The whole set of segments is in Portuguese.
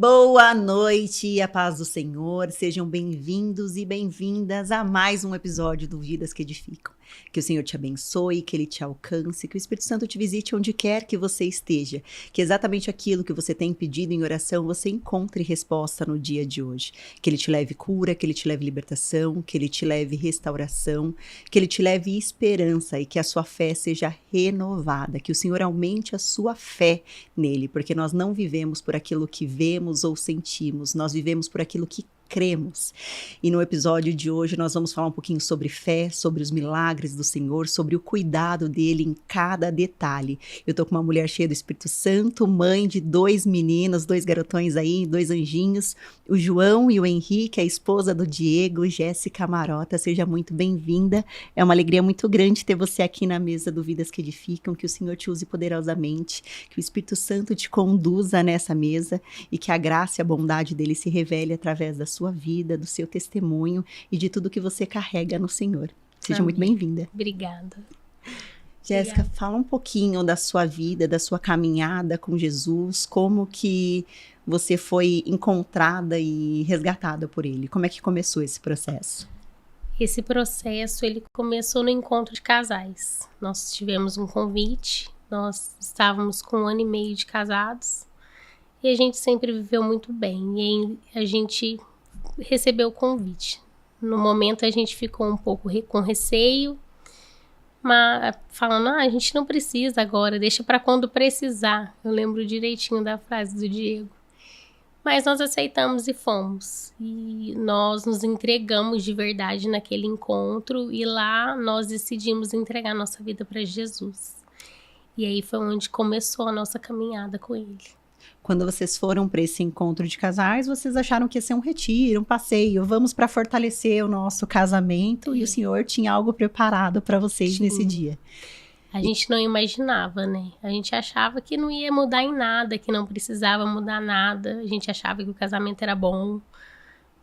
Boa noite, a paz do Senhor, sejam bem-vindos e bem-vindas a mais um episódio do Vidas que Edificam. Que o Senhor te abençoe, que Ele te alcance, que o Espírito Santo te visite onde quer que você esteja, que exatamente aquilo que você tem pedido em oração, você encontre resposta no dia de hoje. Que Ele te leve cura, que Ele te leve libertação, que Ele te leve restauração, que Ele te leve esperança e que a sua fé seja renovada, que o Senhor aumente a sua fé nele, porque nós não vivemos por aquilo que vemos ou sentimos, nós vivemos por aquilo que cremos. E no episódio de hoje nós vamos falar um pouquinho sobre fé, sobre os milagres do Senhor, sobre o cuidado dele em cada detalhe. Eu tô com uma mulher cheia do Espírito Santo, mãe de 2 meninos, 2 garotões aí, 2 anjinhos, o João e o Henrique, a esposa do Diego, Jéssica Marota, seja muito bem-vinda. É uma alegria muito grande ter você aqui na mesa do Vidas que Edificam, que o Senhor te use poderosamente, que o Espírito Santo te conduza nessa mesa e que a graça e a bondade dele se revele através da sua vida, do seu testemunho e de tudo que você carrega no Senhor. Seja Amém. Muito bem-vinda. Obrigada. Jéssica, fala um pouquinho da sua vida, da sua caminhada com Jesus, como que você foi encontrada e resgatada por ele. Como é que começou esse processo? Esse processo, ele começou no encontro de casais. Nós tivemos um convite, nós estávamos com 1 ano e meio de casados e a gente sempre viveu muito bem. E a gente recebeu o convite. No momento a gente ficou um pouco com receio, mas falando, a gente não precisa agora, deixa para quando precisar. Eu lembro direitinho da frase do Diego. Mas nós aceitamos e fomos. E nós nos entregamos de verdade naquele encontro e lá nós decidimos entregar nossa vida para Jesus. E aí foi onde começou a nossa caminhada com ele. Quando vocês foram para esse encontro de casais, vocês acharam que ia ser um retiro, um passeio, vamos para fortalecer o nosso casamento, e o Senhor tinha algo preparado para vocês nesse dia. A gente não imaginava, né? A gente achava que não ia mudar em nada, que não precisava mudar nada. A gente achava que o casamento era bom,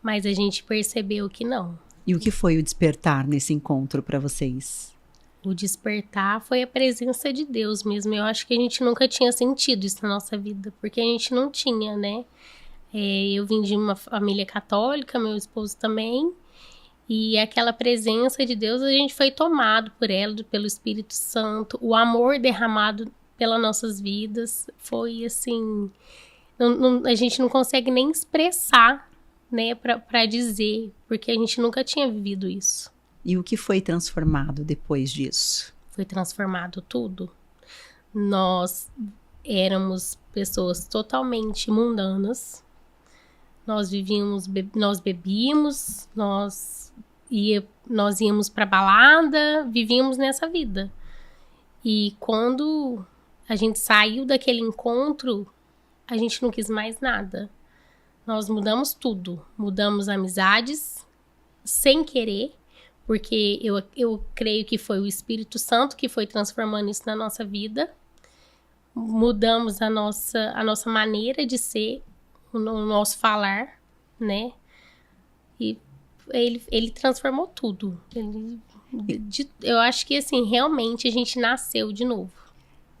mas a gente percebeu que não. E o que foi o despertar nesse encontro para vocês? O despertar foi a presença de Deus mesmo. Eu acho que a gente nunca tinha sentido isso na nossa vida, porque a gente não tinha, né? Eu vim de uma família católica, meu esposo também, e aquela presença de Deus, a gente foi tomado por ela, pelo Espírito Santo, o amor derramado pelas nossas vidas, foi assim, a gente não consegue nem expressar, né, para dizer, porque a gente nunca tinha vivido isso. E o que foi transformado depois disso? Foi transformado tudo. Nós éramos pessoas totalmente mundanas. Nós vivíamos, nós bebíamos, nós íamos para balada, vivíamos nessa vida. E quando a gente saiu daquele encontro, a gente não quis mais nada. Nós mudamos tudo. Mudamos amizades sem querer. Porque eu creio que foi o Espírito Santo que foi transformando isso na nossa vida. Mudamos a nossa maneira de ser, o nosso falar, né? E ele transformou tudo. Eu acho que, assim, realmente a gente nasceu de novo.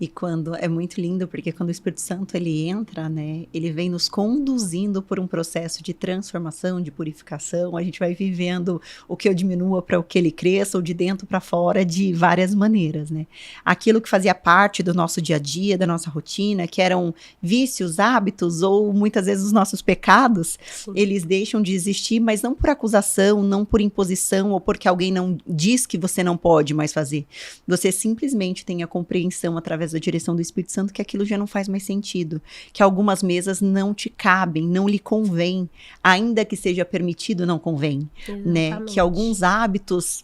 E quando é muito lindo, porque quando o Espírito Santo ele entra, né, ele vem nos conduzindo por um processo de transformação, de purificação. A gente vai vivendo o que eu diminua para o que ele cresça, ou de dentro para fora, de várias maneiras, né? Aquilo que fazia parte do nosso dia a dia, da nossa rotina, que eram vícios, hábitos ou muitas vezes os nossos pecados, sim, eles deixam de existir, mas não por acusação, não por imposição ou porque alguém não diz que você não pode mais fazer. Você simplesmente tem a compreensão através da direção do Espírito Santo que aquilo já não faz mais sentido, que algumas mesas não te cabem, não lhe convém, ainda que seja permitido, não convém, né? Que alguns hábitos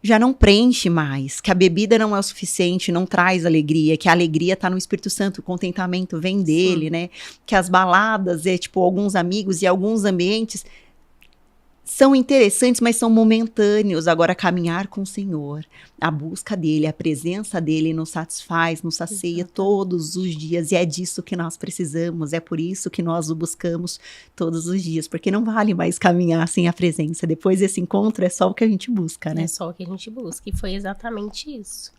já não preenche mais, que a bebida não é o suficiente, não traz alegria, que a alegria tá no Espírito Santo, o contentamento vem dele, sim, né? Que as baladas, tipo, alguns amigos e alguns ambientes são interessantes, mas são momentâneos. Agora, caminhar com o Senhor, a busca dele, a presença dele nos satisfaz, nos sacia todos os dias. E é disso que nós precisamos, é por isso que nós o buscamos todos os dias. Porque não vale mais caminhar sem a presença. Depois desse encontro, é só o que a gente busca, né? É só o que a gente busca. E foi exatamente isso.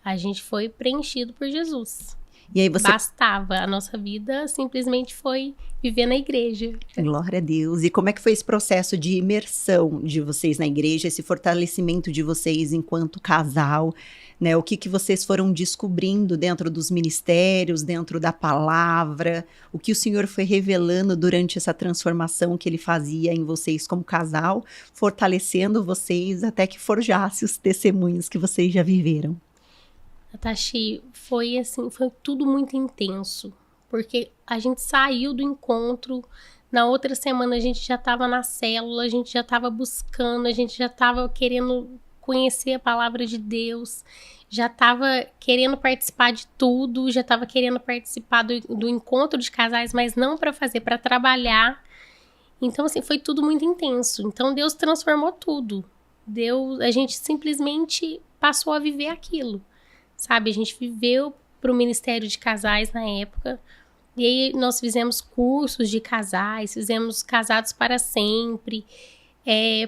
A gente foi preenchido por Jesus. E aí você... Bastava. A nossa vida simplesmente foi viver na igreja. Glória a Deus. E como é que foi esse processo de imersão de vocês na igreja, esse fortalecimento de vocês enquanto casal, né? O que que vocês foram descobrindo dentro dos ministérios, dentro da palavra, o que o Senhor foi revelando durante essa transformação que Ele fazia em vocês como casal, fortalecendo vocês até que forjasse os testemunhos que vocês já viveram. Tashi, foi assim, foi tudo muito intenso, porque a gente saiu do encontro, na outra semana a gente já estava na célula, a gente já estava buscando, a gente já estava querendo conhecer a palavra de Deus, já estava querendo participar de tudo, já estava querendo participar do encontro de casais, mas não para fazer, para trabalhar. Então, assim, foi tudo muito intenso. Então, Deus transformou tudo. A gente simplesmente passou a viver aquilo. Sabe, a gente viveu para o Ministério de Casais na época, e aí nós fizemos cursos de casais, fizemos Casados para Sempre,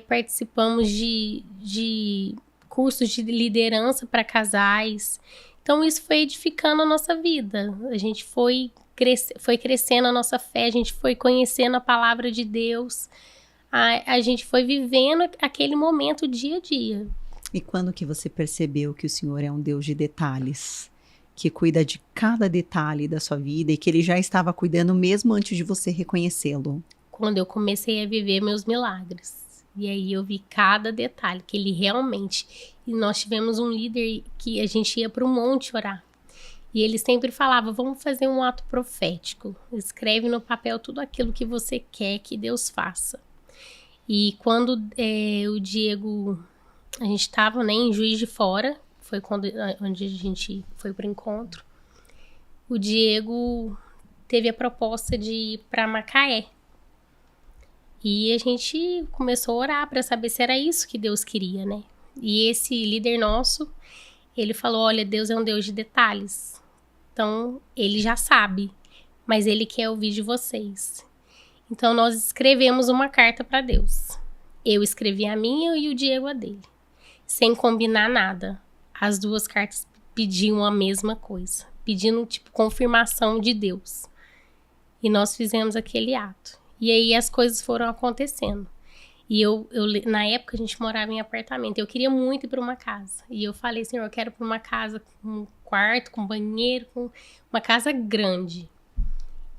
participamos de cursos de liderança para casais. Então isso foi edificando a nossa vida, a gente foi crescendo a nossa fé, a gente foi conhecendo a palavra de Deus, a gente foi vivendo aquele momento dia a dia. E quando que você percebeu que o Senhor é um Deus de detalhes, que cuida de cada detalhe da sua vida e que Ele já estava cuidando mesmo antes de você reconhecê-lo? Quando eu comecei a viver meus milagres. E aí eu vi cada detalhe, que Ele realmente... E nós tivemos um líder que a gente ia para o monte orar. E ele sempre falava, vamos fazer um ato profético. Escreve no papel tudo aquilo que você quer que Deus faça. E quando o Diego... A gente estava, né, em Juiz de Fora, foi onde a gente foi para o encontro. O Diego teve a proposta de ir para Macaé. E a gente começou a orar para saber se era isso que Deus queria, né? E esse líder nosso, ele falou, olha, Deus é um Deus de detalhes. Então, ele já sabe, mas ele quer ouvir de vocês. Então, nós escrevemos uma carta para Deus. Eu escrevi a minha e o Diego a dele. Sem combinar nada. As duas cartas pediam a mesma coisa. Pedindo, tipo, confirmação de Deus. E nós fizemos aquele ato. E aí as coisas foram acontecendo. E na época a gente morava em apartamento. Eu queria muito ir para uma casa. E eu falei, Senhor, eu quero para uma casa com um quarto, com banheiro, com uma casa grande.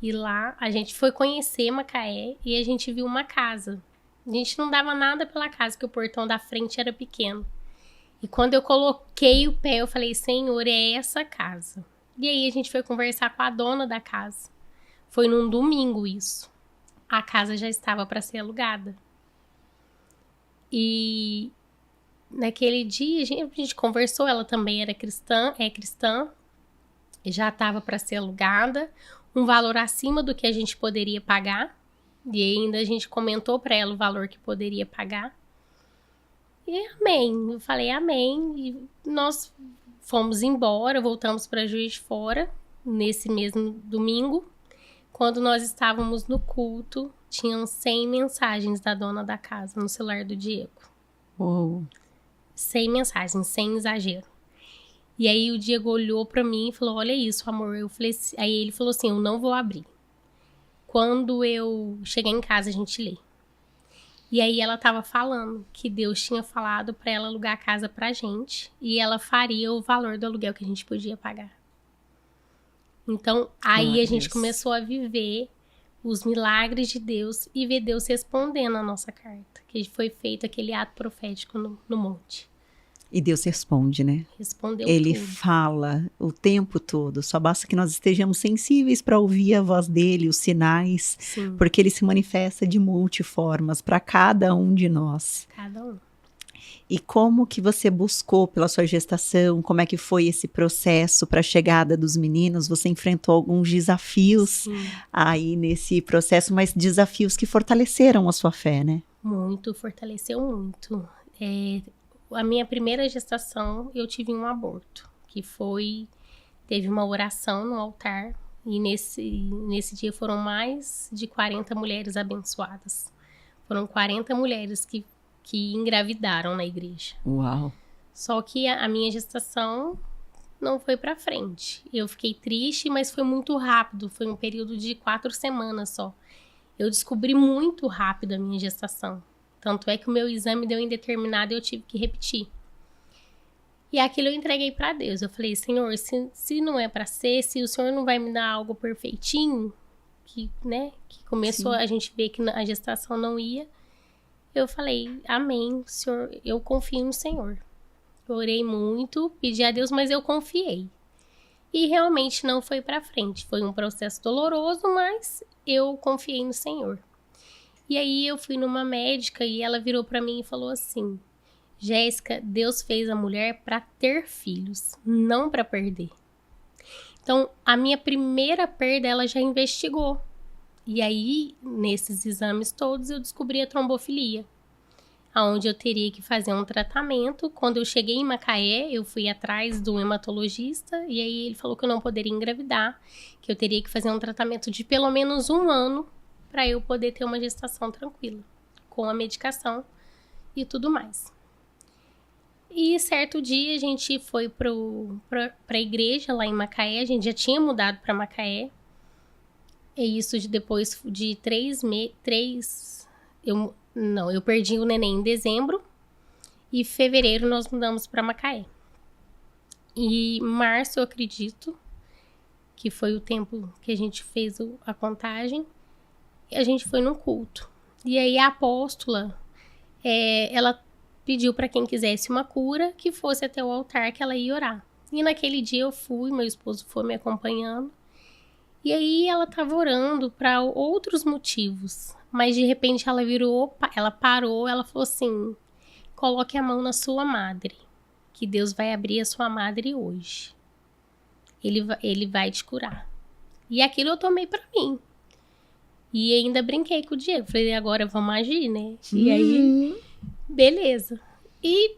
E lá a gente foi conhecer Macaé e a gente viu uma casa. A gente não dava nada pela casa, porque o portão da frente era pequeno. E quando eu coloquei o pé, eu falei, Senhor, é essa casa. E aí a gente foi conversar com a dona da casa. Foi num domingo isso. A casa já estava para ser alugada. E naquele dia a gente conversou, ela também era cristã, já estava para ser alugada, um valor acima do que a gente poderia pagar. E ainda a gente comentou para ela o valor que poderia pagar. E amém. Eu falei amém. E nós fomos embora, voltamos para Juiz de Fora, nesse mesmo domingo. Quando nós estávamos no culto, tinham 100 mensagens da dona da casa no celular do Diego. Oh. 100 mensagens, sem exagero. E aí o Diego olhou para mim e falou, olha isso, amor. Eu falei, aí ele falou assim, eu não vou abrir. Quando eu cheguei em casa, a gente lê. E aí ela tava falando que Deus tinha falado para ela alugar a casa pra gente e ela faria o valor do aluguel que a gente podia pagar. Então, aí a gente começou a viver os milagres de Deus e ver Deus respondendo a nossa carta, que foi feito aquele ato profético no monte. E Deus responde, né? Respondeu Ele tudo. fala o tempo todo. Só basta que nós estejamos sensíveis para ouvir a voz dele, os sinais. Sim. Porque ele se manifesta de multiformas para cada um de nós. Cada um. E como que você buscou pela sua gestação? Como é que foi esse processo para a chegada dos meninos? Você enfrentou alguns desafios aí nesse processo, mas desafios que fortaleceram a sua fé, né? Muito, fortaleceu muito. A minha primeira gestação, eu tive um aborto, que teve uma oração no altar, e nesse dia foram mais de 40 mulheres abençoadas. Foram 40 mulheres que engravidaram na igreja. Uau! Só que a minha gestação não foi pra frente. Eu fiquei triste, mas foi muito rápido. Foi um período de 4 semanas só. Eu descobri muito rápido a minha gestação. Tanto é que o meu exame deu indeterminado e eu tive que repetir. E aquilo eu entreguei pra Deus. Eu falei, Senhor, se não é pra ser, se o Senhor não vai me dar algo perfeitinho, que começou a gente ver que a gestação não ia, eu falei, amém, Senhor, eu confio no Senhor. Eu orei muito, pedi a Deus, mas eu confiei. E realmente não foi pra frente. Foi um processo doloroso, mas eu confiei no Senhor. E aí eu fui numa médica e ela virou pra mim e falou assim, Jéssica, Deus fez a mulher para ter filhos, não para perder. Então, a minha primeira perda, ela já investigou. E aí, nesses exames todos, eu descobri a trombofilia, onde eu teria que fazer um tratamento. Quando eu cheguei em Macaé, eu fui atrás do hematologista, e aí ele falou que eu não poderia engravidar, que eu teria que fazer um tratamento de pelo menos 1 ano para eu poder ter uma gestação tranquila, com a medicação e tudo mais. E certo dia a gente foi pra a igreja lá em Macaé, a gente já tinha mudado para Macaé. E isso depois de 3 meses, eu perdi o neném em dezembro e em fevereiro nós mudamos para Macaé. E março, eu acredito, que foi o tempo que a gente fez a contagem, a gente foi num culto. E aí a apóstola, ela pediu para quem quisesse uma cura que fosse até o altar que ela ia orar. E naquele dia eu fui, meu esposo foi me acompanhando. E aí ela estava orando para outros motivos. Mas de repente ela virou, ela parou, ela falou assim, coloque a mão na sua madre, que Deus vai abrir a sua madre hoje. Ele vai te curar. E aquilo eu tomei para mim. E ainda brinquei com o Diego. Falei, agora vamos agir, né? E aí, beleza. E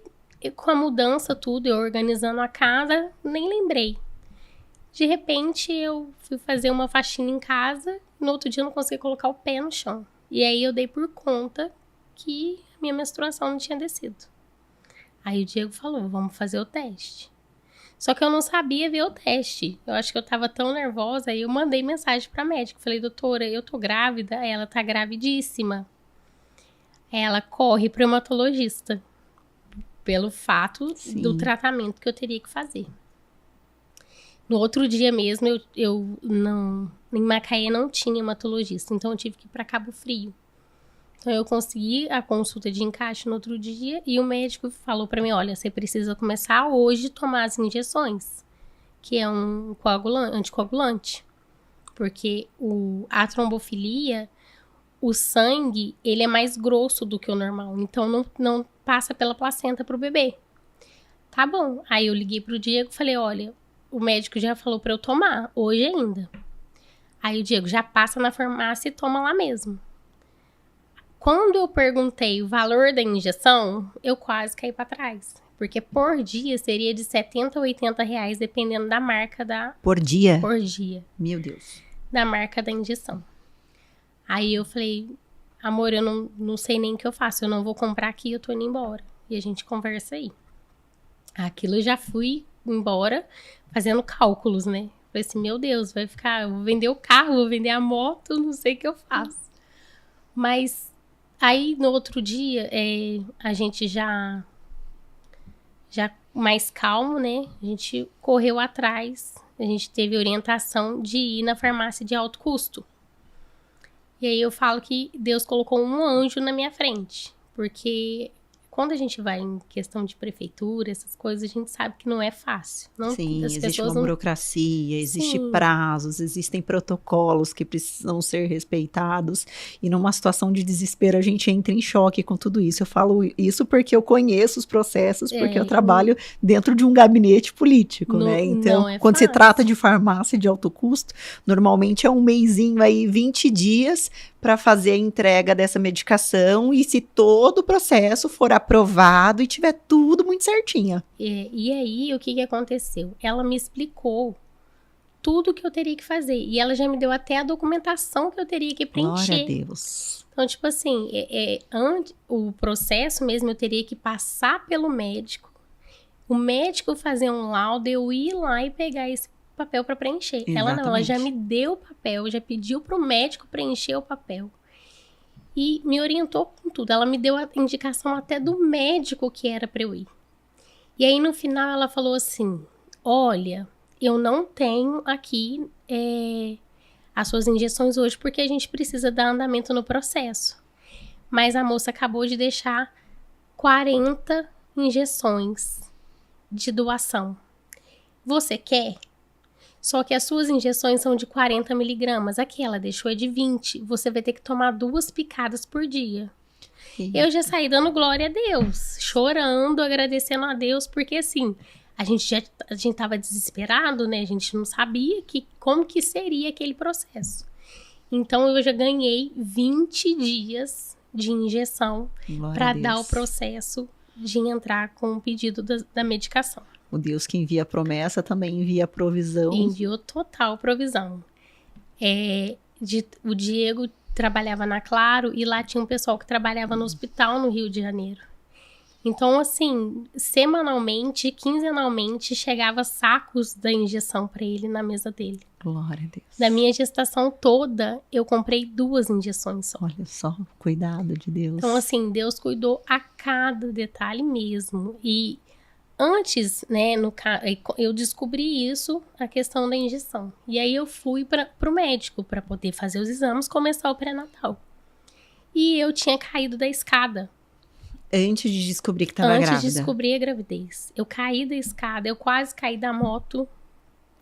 com a mudança, tudo, eu organizando a casa, nem lembrei. De repente, eu fui fazer uma faxina em casa. No outro dia, eu não consegui colocar o pé no chão. E aí, eu dei por conta que a minha menstruação não tinha descido. Aí, o Diego falou, vamos fazer o teste. Só que eu não sabia ver o teste. Eu acho que eu tava tão nervosa, aí eu mandei mensagem pra médica. Falei, doutora, eu tô grávida. Ela tá gravidíssima. Ela corre pro hematologista. Pelo fato do tratamento que eu teria que fazer. No outro dia mesmo, em Macaé não tinha hematologista. Então, eu tive que ir pra Cabo Frio. Então, eu consegui a consulta de encaixe no outro dia e o médico falou pra mim, olha, você precisa começar hoje a tomar as injeções, que é um anticoagulante. Porque a trombofilia, o sangue, ele é mais grosso do que o normal. Então, não passa pela placenta pro bebê. Tá bom. Aí, eu liguei pro Diego e falei, olha, o médico já falou pra eu tomar, hoje ainda. Aí, o Diego já passa na farmácia e toma lá mesmo. Quando eu perguntei o valor da injeção, eu quase caí para trás. Porque por dia seria de 70 a 80 reais, dependendo da marca da... Por dia? Por dia. Meu Deus. Da marca da injeção. Aí eu falei, amor, eu não sei nem o que eu faço. Eu não vou comprar aqui, eu tô indo embora. E a gente conversa aí. Aquilo eu já fui embora fazendo cálculos, né? Falei assim, meu Deus, eu vou vender o carro, vou vender a moto, não sei o que eu faço. Mas... Aí, no outro dia, a gente já mais calmo, né? A gente correu atrás, a gente teve orientação de ir na farmácia de alto custo. E aí eu falo que Deus colocou um anjo na minha frente, porque quando a gente vai em questão de prefeitura, essas coisas, a gente sabe que não é fácil. Sim, existe uma burocracia, existem prazos, existem protocolos que precisam ser respeitados. E numa situação de desespero, a gente entra em choque com tudo isso. Eu falo isso porque eu conheço os processos, porque eu trabalho dentro de um gabinete político, né? Então, quando se trata de farmácia de alto custo, normalmente é um mesinho aí, 20 dias para fazer a entrega dessa medicação, e se todo o processo for aprovado e tiver tudo muito certinho. E aí, o que aconteceu? Ela me explicou tudo que eu teria que fazer, e ela já me deu até a documentação que eu teria que preencher. Glória a Deus. Então, tipo assim, o processo mesmo eu teria que passar pelo médico, O médico fazer um laudo, eu ir lá e pegar esse papel para preencher. Exatamente. Ela não, ela já me deu o papel, já pediu pro médico preencher o papel. E me orientou com tudo. Ela me deu a indicação até do médico que era para eu ir. E aí, no final, ela falou assim, olha, eu não tenho aqui as suas injeções hoje porque a gente precisa dar andamento no processo. Mas a moça acabou de deixar 40 injeções de doação. Você quer? Só que as suas injeções são de 40 miligramas. Aqui ela deixou é de 20. Você vai ter que tomar 2 picadas por dia. Eu já saí dando glória a Deus, chorando, agradecendo a Deus, porque assim, a gente tava desesperado, né? A gente não sabia como que seria aquele processo. Então eu já ganhei 20 dias de injeção para dar o processo de entrar com o pedido da medicação. O Deus que envia a promessa também envia a provisão. Enviou total provisão. O Diego trabalhava na Claro e lá tinha um pessoal que trabalhava no hospital no Rio de Janeiro. Então, assim, semanalmente, quinzenalmente, chegava sacos da injeção para ele na mesa dele. Glória a Deus. Da minha gestação toda, eu comprei 2 injeções só. Olha só, cuidado de Deus. Então, assim, Deus cuidou a cada detalhe mesmo. E antes, né, eu descobri isso, a questão da injeção. E aí eu fui pro médico para poder fazer os exames, começar o pré-natal. E eu tinha caído da escada. Antes de descobrir que estava grávida. Antes de descobrir a gravidez. Eu caí da escada, eu quase caí da moto,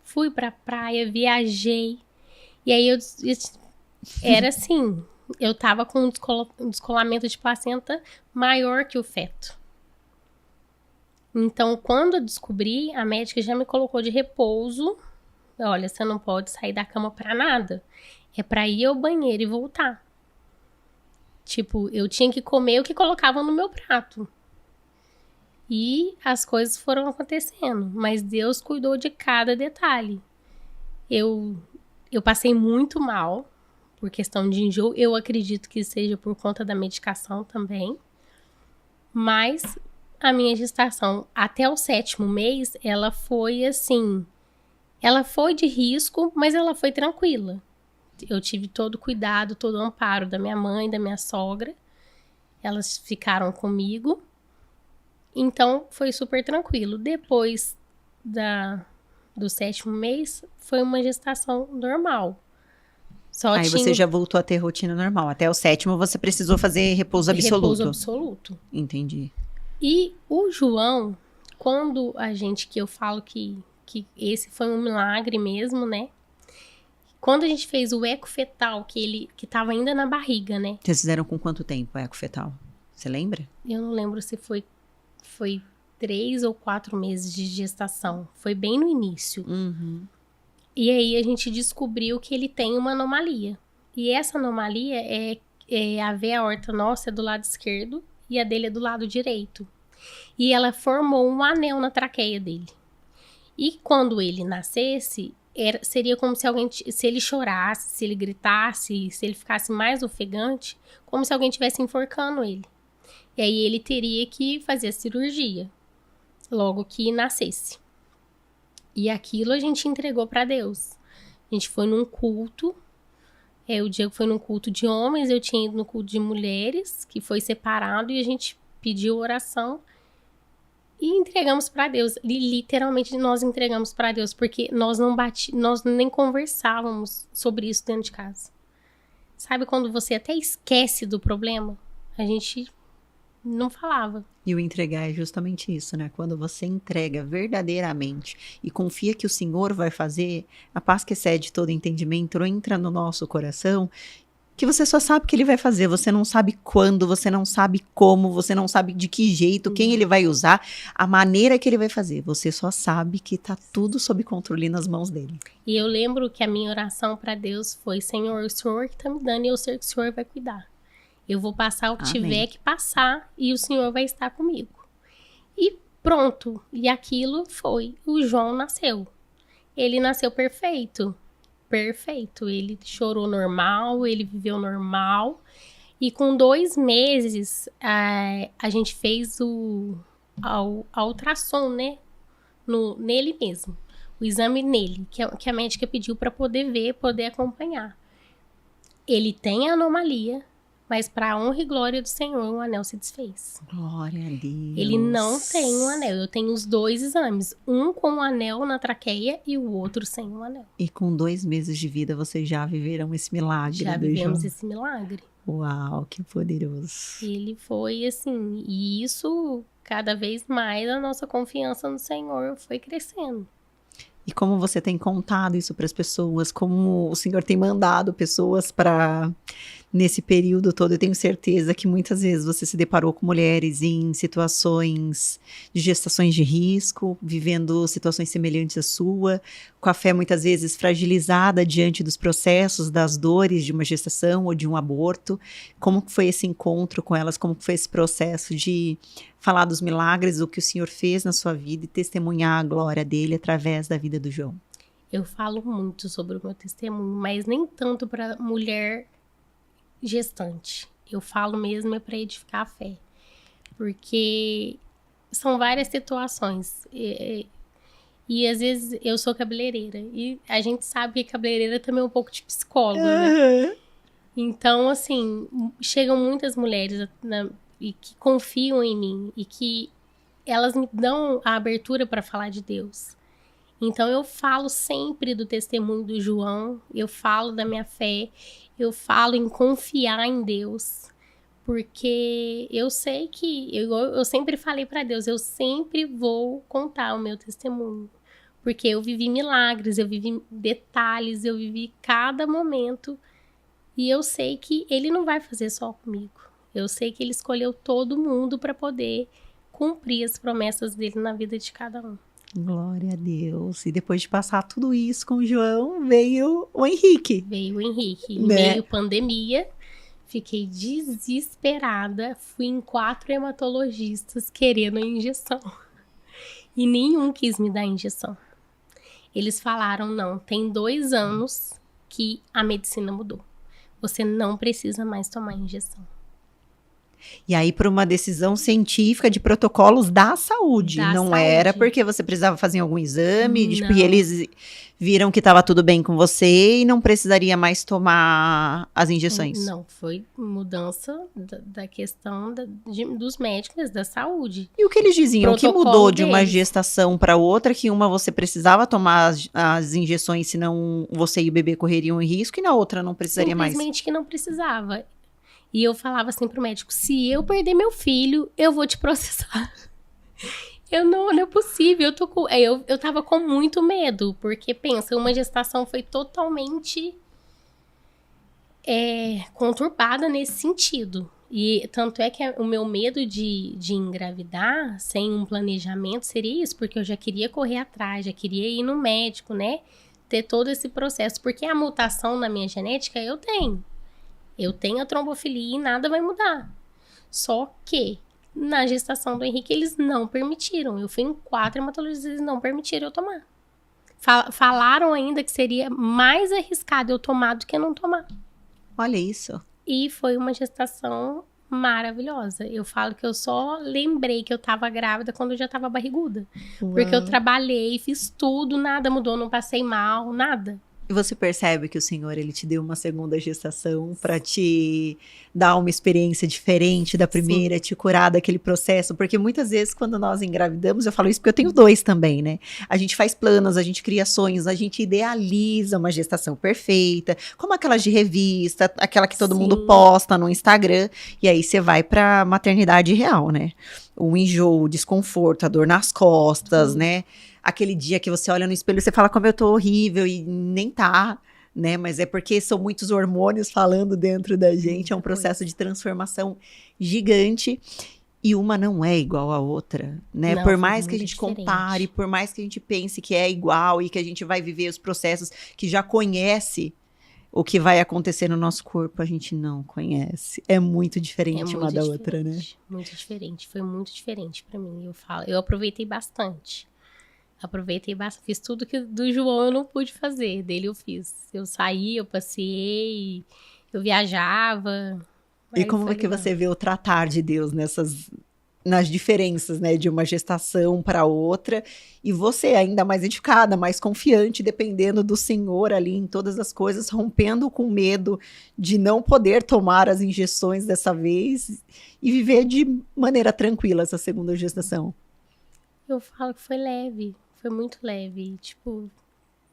fui pra praia, viajei. E aí era assim, eu tava com um descolamento de placenta maior que o feto. Então, quando eu descobri, a médica já me colocou de repouso. Olha, você não pode sair da cama pra nada. É pra ir ao banheiro e voltar. Tipo, eu tinha que comer o que colocavam no meu prato. E as coisas foram acontecendo. Mas Deus cuidou de cada detalhe. Eu passei muito mal por questão de enjoo. Eu acredito que seja por conta da medicação também. Mas a minha gestação até o 7º mês, ela foi assim... Ela foi de risco, mas ela foi tranquila. Eu tive todo o cuidado, todo o amparo da minha mãe, da minha sogra. Elas ficaram comigo. Então, foi super tranquilo. Depois do 7º mês, foi uma gestação normal. Aí você já voltou a ter rotina normal. Até o 7º você precisou fazer repouso absoluto. Repouso absoluto. Entendi. E o João, quando que eu falo que esse foi um milagre mesmo, né? Quando a gente fez o eco fetal, que tava ainda na barriga, né? Vocês fizeram com quanto tempo o eco fetal? Você lembra? Eu não lembro se foi 3 ou 4 meses de gestação. Foi bem no início. Uhum. E aí a gente descobriu que ele tem uma anomalia. E essa anomalia é a veia aorta nossa é do lado esquerdo e a dele é do lado direito. E ela formou um anel na traqueia dele. E quando ele nascesse, seria como se ele chorasse, se ele gritasse, se ele ficasse mais ofegante, como se alguém estivesse enforcando ele. E aí ele teria que fazer a cirurgia, logo que nascesse. E aquilo a gente entregou para Deus. A gente foi num culto, o Diego foi num culto de homens, eu tinha ido no culto de mulheres, que foi separado, e a gente pediu oração e entregamos para Deus. Literalmente nós entregamos para Deus, porque nós nem conversávamos sobre isso dentro de casa. Sabe quando você até esquece do problema? A gente não falava. E o entregar é justamente isso, né? Quando você entrega verdadeiramente e confia que o Senhor vai fazer, a paz que excede todo entendimento entra no nosso coração, que você só sabe que ele vai fazer, você não sabe quando, você não sabe como, você não sabe de que jeito, quem ele vai usar, a maneira que ele vai fazer, você só sabe que tá tudo sob controle nas mãos dele. E eu lembro que a minha oração para Deus foi: Senhor, o Senhor que tá me dando e eu sei que o Senhor vai cuidar. Eu vou passar o que tiver que passar e o Senhor vai estar comigo. E pronto, e aquilo foi, o João nasceu. Ele nasceu perfeito. Perfeito, ele chorou normal, ele viveu normal, e com 2 meses a gente fez a ultrassom, né? Nele mesmo. O exame nele, que a médica pediu para poder ver, poder acompanhar. Ele tem a anomalia, mas para a honra e glória do Senhor, o anel se desfez. Glória a Deus. Ele não tem um anel. Eu tenho os 2 exames. Um com o anel na traqueia e o outro sem o anel. E com 2 meses de vida, vocês já viveram esse milagre. Já vivemos esse milagre. Uau, que poderoso. Ele foi assim, e isso, cada vez mais, a nossa confiança no Senhor foi crescendo. E como você tem contado isso para as pessoas, como o Senhor tem mandado pessoas para, nesse período todo, eu tenho certeza que muitas vezes você se deparou com mulheres em situações de gestações de risco, vivendo situações semelhantes à sua, com a fé muitas vezes fragilizada diante dos processos, das dores de uma gestação ou de um aborto. Como foi esse encontro com elas? Como foi esse processo de falar dos milagres, o que o Senhor fez na sua vida e testemunhar a glória dele através da vida do João? Eu falo muito sobre o meu testemunho, mas nem tanto para mulher gestante. Eu falo mesmo é para edificar a fé. Porque são várias situações. E às vezes eu sou cabeleireira. E a gente sabe que cabeleireira também é um pouco de psicólogo, né? Então, assim, chegam muitas mulheres e que confiam em mim. E que elas me dão a abertura para falar de Deus. Então, eu falo sempre do testemunho do João. Eu falo da minha fé. Eu falo em confiar em Deus. Porque eu sei que... Eu sempre falei para Deus, eu sempre vou contar o meu testemunho. Porque eu vivi milagres, eu vivi detalhes, eu vivi cada momento. E eu sei que ele não vai fazer só comigo. Eu sei que ele escolheu todo mundo para poder cumprir as promessas dele na vida de cada um. Glória a Deus. E depois de passar tudo isso com o João, veio o Henrique. Veio o Henrique. Em Né? meio pandemia, fiquei desesperada. Fui em 4 hematologistas querendo a injeção. E nenhum quis me dar a injeção. Eles falaram, não, tem 2 anos que a medicina mudou. Você não precisa mais tomar injeção. E aí, por uma decisão científica de protocolos da saúde. Da Não saúde. era porque você precisava fazer algum exame, tipo, Não. e eles viram que estava tudo bem com você e não precisaria mais tomar as injeções. Não, foi mudança da questão dos médicos, da saúde. E o que eles diziam? O que Protocolo mudou de uma deles. gestação para outra, que uma você precisava tomar as injeções, senão você e o bebê correriam em risco, e na outra não precisaria mais? Simplesmente que não precisava. E eu falava assim pro médico, se eu perder meu filho, eu vou te processar. Não é possível, eu tava com muito medo, porque pensa, uma gestação foi totalmente conturbada nesse sentido. E tanto é que o meu medo de engravidar sem um planejamento seria isso, porque eu já queria correr atrás, já queria ir no médico, né? Ter todo esse processo, porque a mutação na minha genética eu tenho. Eu tenho a trombofilia e nada vai mudar. Só que na gestação do Henrique eles não permitiram. Eu fui em 4 hematologistas e eles não permitiram eu tomar. Falaram ainda que seria mais arriscado eu tomar do que não tomar. Olha isso. E foi uma gestação maravilhosa. Eu falo que eu só lembrei que eu tava grávida quando eu já tava barriguda. Uau. Porque eu trabalhei, fiz tudo, nada mudou, não passei mal, nada. E você percebe que o Senhor, ele te deu uma segunda gestação para te dar uma experiência diferente da primeira, Sim. te curar daquele processo, porque muitas vezes quando nós engravidamos, eu falo isso porque eu tenho 2 também, né? A gente faz planos, a gente cria sonhos, a gente idealiza uma gestação perfeita, como aquelas de revista, aquela que todo Sim. mundo posta no Instagram, e aí você vai pra maternidade real, né? O enjoo, o desconforto, a dor nas costas, né? Aquele dia que você olha no espelho e você fala como eu tô horrível e nem tá, né? Mas é porque são muitos hormônios falando dentro da gente, é um processo de transformação gigante e uma não é igual à outra, né? Não, Por mais que a muito gente diferente. compare, por mais que a gente pense que é igual e que a gente vai viver os processos que já conhece o que vai acontecer no nosso corpo, a gente não conhece. É muito diferente uma da outra, né? Muito diferente, foi muito diferente pra mim. Eu aproveitei bastante. Fiz tudo que do João eu não pude fazer, dele eu fiz. Eu saí, eu passei, eu viajava. E como é que você vê o tratar de Deus nas diferenças, né, de uma gestação para outra, e você ainda mais edificada, mais confiante, dependendo do Senhor ali em todas as coisas, rompendo com medo de não poder tomar as injeções dessa vez e viver de maneira tranquila essa segunda gestação. Eu falo que foi leve, foi muito leve. Tipo,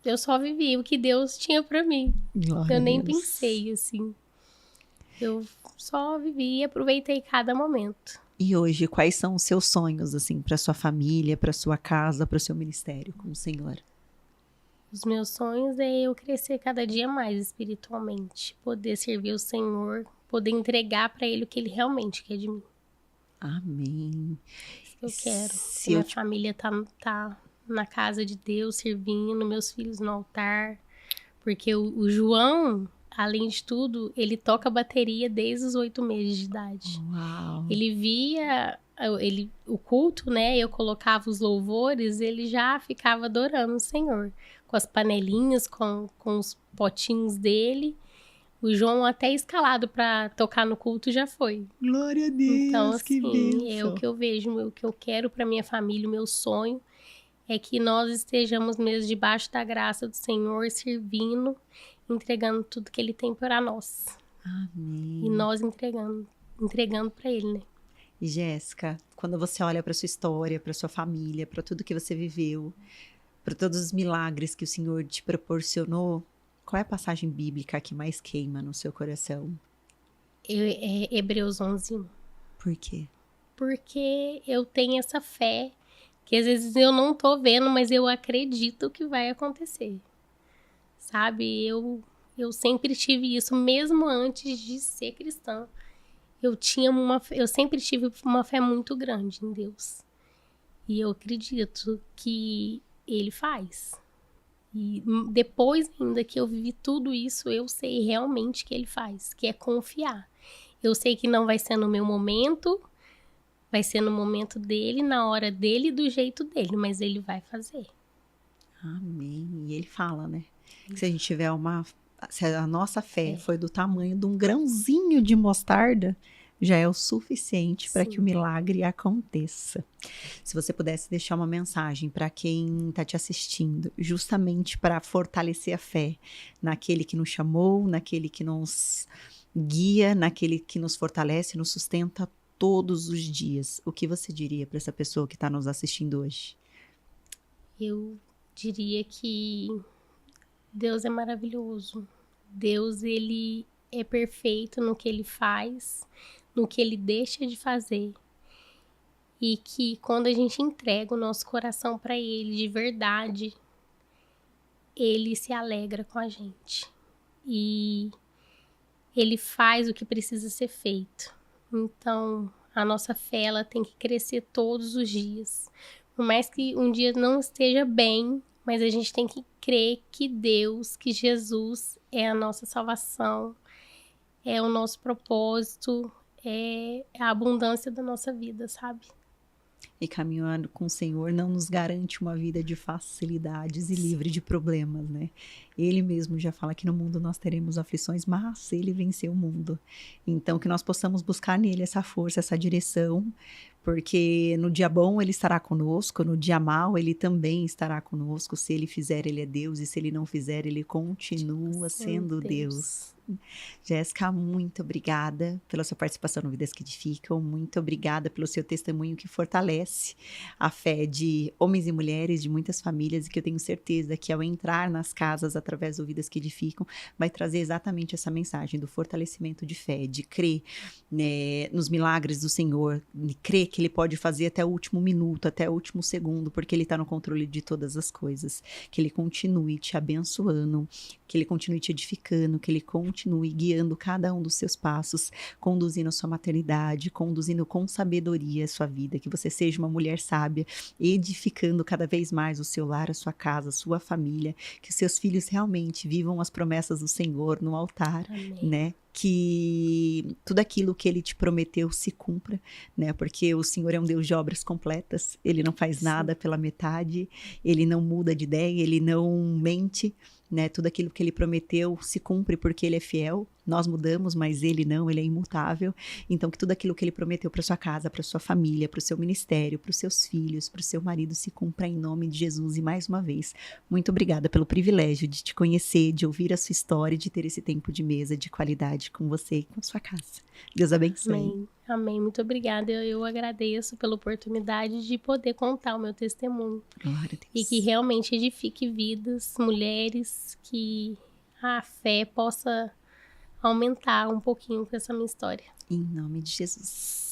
eu só vivi o que Deus tinha pra mim. Glória Eu a nem Deus. pensei, assim. Eu só vivi e aproveitei cada momento. E hoje, quais são os seus sonhos, assim, para sua família, para sua casa, para o seu ministério com o Senhor? Os meus sonhos é eu crescer cada dia mais espiritualmente, poder servir o Senhor, poder entregar pra Ele o que Ele realmente quer de mim. Amém. Isso que eu quero. Se Que minha eu te- família tá na casa de Deus, servindo, meus filhos no altar. Porque o João, além de tudo, ele toca bateria desde os 8 meses de idade. Uau. Ele via o culto, né? Eu colocava os louvores, ele já ficava adorando o Senhor. Com as panelinhas, com os potinhos dele. O João até escalado para tocar no culto já foi. Glória a Deus, Então, que assim, é o bênção. que eu vejo, o que eu quero para minha família, o meu sonho é que nós estejamos mesmo debaixo da graça do Senhor, servindo, entregando tudo que Ele tem para nós. Amém. E nós entregando para Ele, né? E Jéssica, quando você olha para sua história, para sua família, para tudo que você viveu, para todos os milagres que o Senhor te proporcionou, qual é a passagem bíblica que mais queima no seu coração? É Hebreus 11:1. Por quê? Porque eu tenho essa fé que às vezes eu não tô vendo, mas eu acredito que vai acontecer. Sabe? Eu sempre tive isso, mesmo antes de ser cristã. Eu sempre tive uma fé muito grande em Deus. E eu acredito que Ele faz. E depois ainda que eu vivi tudo isso, eu sei realmente que Ele faz, que é confiar. Eu sei que não vai ser no meu momento, vai ser no momento dele, na hora dele, do jeito dele, mas Ele vai fazer. Amém. E ele fala, né? Que se a gente tiver se a nossa fé foi do tamanho de um grãozinho de mostarda, já é o suficiente para que o milagre aconteça. Se você pudesse deixar uma mensagem para quem está te assistindo, justamente para fortalecer a fé naquele que nos chamou, naquele que nos guia, naquele que nos fortalece, nos sustenta todos os dias, o que você diria para essa pessoa que está nos assistindo hoje? Eu diria que Deus é maravilhoso. Deus, Ele é perfeito no que Ele faz, no que Ele deixa de fazer. E que quando a gente entrega o nosso coração para Ele de verdade, Ele se alegra com a gente. E Ele faz o que precisa ser feito. Então, a nossa fé, ela tem que crescer todos os dias. Por mais que um dia não esteja bem, mas a gente tem que crer que Deus, que Jesus é a nossa salvação, é o nosso propósito, é a abundância da nossa vida, sabe? E caminhando com o Senhor não nos garante uma vida de facilidades e livre de problemas, né? Ele mesmo já fala que no mundo nós teremos aflições, mas ele venceu o mundo. Então que nós possamos buscar nele essa força, essa direção, porque no dia bom ele estará conosco, no dia mau ele também estará conosco. Se ele fizer, ele é Deus, e se ele não fizer, ele continua sendo Deus. Jéssica, muito obrigada pela sua participação no Vidas que Edificam, muito obrigada pelo seu testemunho que fortalece a fé de homens e mulheres, de muitas famílias, e que eu tenho certeza que ao entrar nas casas através do Vidas que Edificam, vai trazer exatamente essa mensagem do fortalecimento de fé, de crer, né, nos milagres do Senhor, de crer que Ele pode fazer até o último minuto, até o último segundo, porque Ele está no controle de todas as coisas, que Ele continue te abençoando, que Ele continue te edificando, que Ele continue guiando cada um dos seus passos, conduzindo a sua maternidade, conduzindo com sabedoria a sua vida, que você seja uma mulher sábia, edificando cada vez mais o seu lar, a sua casa, a sua família, que os seus filhos realmente vivam as promessas do Senhor no altar, Amém. né? Que tudo aquilo que Ele te prometeu se cumpra, né? Porque o Senhor é um Deus de obras completas, Ele não faz nada pela metade, Ele não muda de ideia, Ele não mente, né? Tudo aquilo que ele prometeu se cumpre porque ele é fiel. Nós mudamos, mas ele não, ele é imutável. Então, que tudo aquilo que ele prometeu para sua casa, para sua família, para o seu ministério, para os seus filhos, para o seu marido se cumpra em nome de Jesus. E mais uma vez, muito obrigada pelo privilégio de te conhecer, de ouvir a sua história, de ter esse tempo de mesa de qualidade com você e com a sua casa. Deus abençoe. Amém. Amém. Muito obrigada. Eu agradeço pela oportunidade de poder contar o meu testemunho. Glória a Deus. E que realmente edifique vidas, mulheres, que a fé possa aumentar um pouquinho com essa minha história. Em nome de Jesus.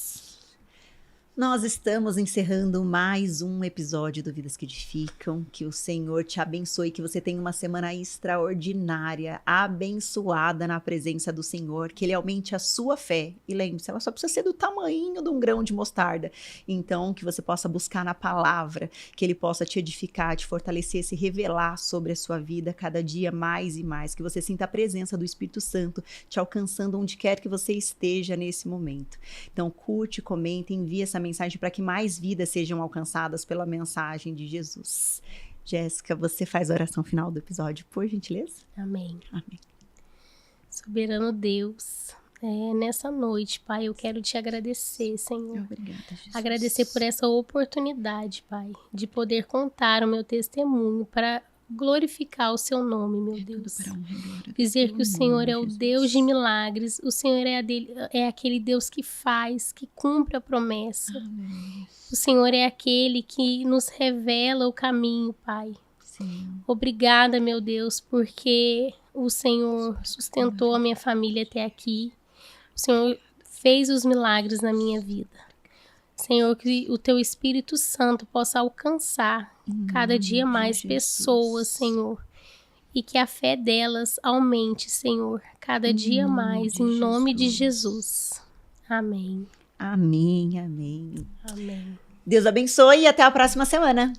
Nós estamos encerrando mais um episódio do Vidas que Edificam. Que o Senhor te abençoe, que você tenha uma semana extraordinária, abençoada na presença do Senhor, que Ele aumente a sua fé. E lembre-se, ela só precisa ser do tamanho de um grão de mostarda. Então, que você possa buscar na palavra, que Ele possa te edificar, te fortalecer, se revelar sobre a sua vida cada dia mais e mais. Que você sinta a presença do Espírito Santo te alcançando onde quer que você esteja nesse momento. Então, curte, comenta, envia essa mensagem para que mais vidas sejam alcançadas pela mensagem de Jesus. Jéssica, você faz a oração final do episódio, por gentileza? Amém. Amém. Soberano Deus, nessa noite, Pai, eu quero te agradecer, Senhor. Obrigada, Jesus. Agradecer por essa oportunidade, Pai, de poder contar o meu testemunho para glorificar o seu nome, meu Deus. Dizer que o Senhor é o Deus de milagres, o Senhor é aquele Deus que faz, que cumpre a promessa. Amém. O Senhor é aquele que nos revela o caminho, Pai. Sim. Obrigada, meu Deus, porque o Senhor sustentou a minha família até aqui. O Senhor fez os milagres na minha vida. Senhor, que o Teu Espírito Santo possa alcançar cada dia mais pessoas, Senhor. E que a fé delas aumente, Senhor, cada dia mais, em nome de Jesus. Amém. Amém, amém. Amém. Deus abençoe e até a próxima semana.